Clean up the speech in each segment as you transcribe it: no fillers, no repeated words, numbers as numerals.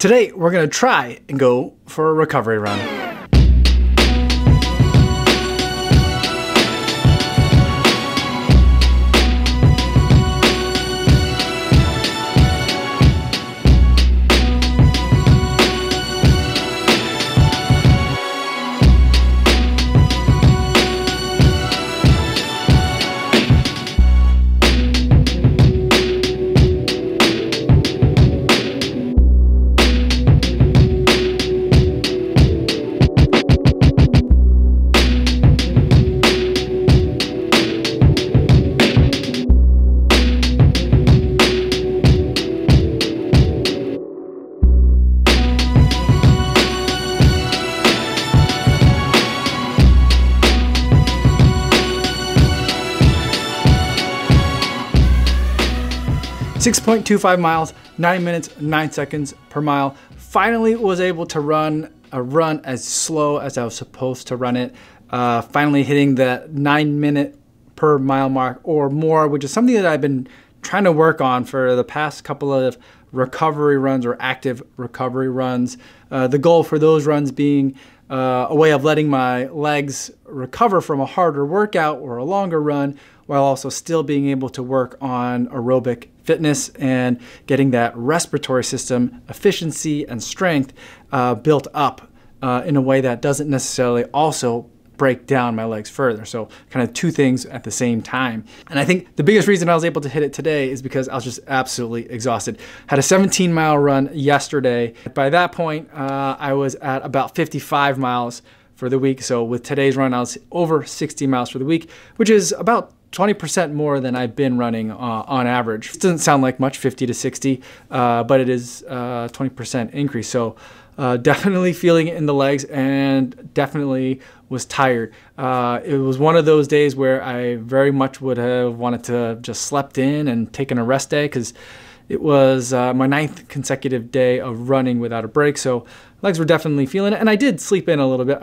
Today, we're gonna try and go for a recovery run. 6.25 miles, 9 minutes, 9 seconds per mile. Finally was able to run a run as slow as I was supposed to run it. Finally hitting the 9 minute per mile mark or more, which is something that I've been trying to work on for the past couple of recovery runs or active recovery runs. The goal for those runs being a way of letting my legs recover from a harder workout or a longer run, while also still being able to work on aerobic fitness and getting that respiratory system efficiency and strength built up in a way that doesn't necessarily also break down my legs further. So kind of two things at the same time. And I think the biggest reason I was able to hit it today is because I was just absolutely exhausted. Had a 17-mile run yesterday. By that point, I was at about 55 miles for the week. So with today's run, I was over 60 miles for the week, which is about 20% more than I've been running on average. It doesn't sound like much, 50 to 60, but it is 20% increase. So definitely feeling it in the legs and definitely was tired. It was one of those days where I very much would have wanted to just slept in and taken a rest day, because it was my 9th consecutive day of running without a break. So legs were definitely feeling it. And I did sleep in a little bit.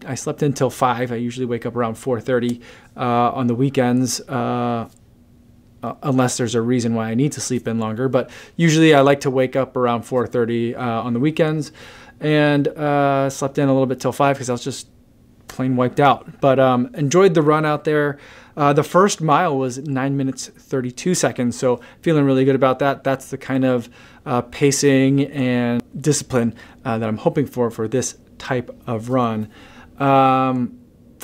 I slept until 5. I usually wake up around 4:30 on the weekends, unless there's a reason why I need to sleep in longer. But usually I like to wake up around 4:30 on the weekends, and slept in a little bit till 5 because I was just plain wiped out. But enjoyed the run out there. The first mile was 9 minutes 32 seconds, so feeling really good about that. That's the kind of pacing and discipline that I'm hoping for this type of run.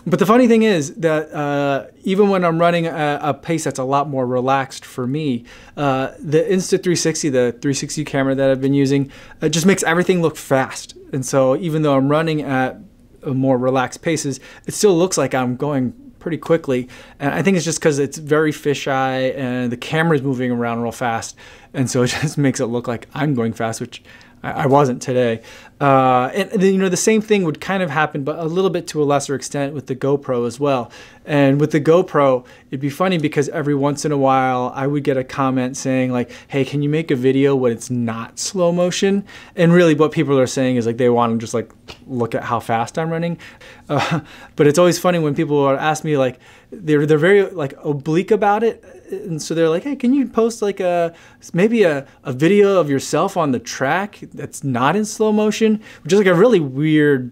But the funny thing is that even when I'm running a pace that's a lot more relaxed for me, the Insta360, the 360 camera that I've been using, just makes everything look fast. And so even though I'm running at more relaxed paces, it still looks like I'm going pretty quickly. And I think it's just because it's very fisheye and the camera's moving around real fast. And so it just makes it look like I'm going fast, which I wasn't today. And then, you know, the same thing would kind of happen, but a little bit to a lesser extent with the GoPro as well. And with the GoPro, it'd be funny because every once in a while I would get a comment saying like, hey, can you make a video when it's not slow motion? And really what people are saying is like they want to just like look at how fast I'm running. But it's always funny when people ask me, like, they're very like oblique about it. And so they're like, hey, can you post like maybe a video of yourself on the track that's not in slow motion? Which is like a really weird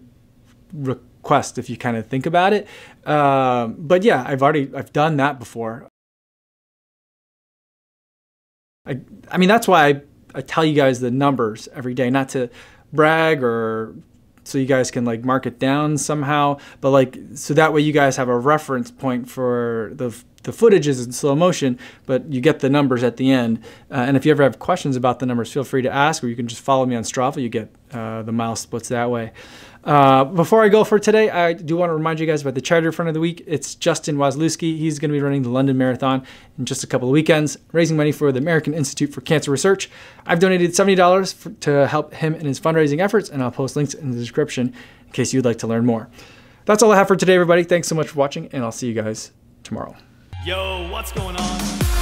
request if you kind of think about it. But yeah, I've done that before. I mean, that's why I tell you guys the numbers every day, not to brag or so you guys can like mark it down somehow, but like, so that way you guys have a reference point for the footage is in slow motion, but you get the numbers at the end. And if you ever have questions about the numbers, feel free to ask, or you can just follow me on Strava. You get the mile splits that way. Before I go for today, I do want to remind you guys about the charity fund of the week. It's Justin Wasielewski. He's going to be running the London Marathon in just a couple of weekends, raising money for the American Institute for Cancer Research. I've donated $70 to help him in his fundraising efforts, and I'll post links in the description in case you'd like to learn more. That's all I have for today, everybody. Thanks so much for watching, and I'll see you guys tomorrow. Yo, what's going on?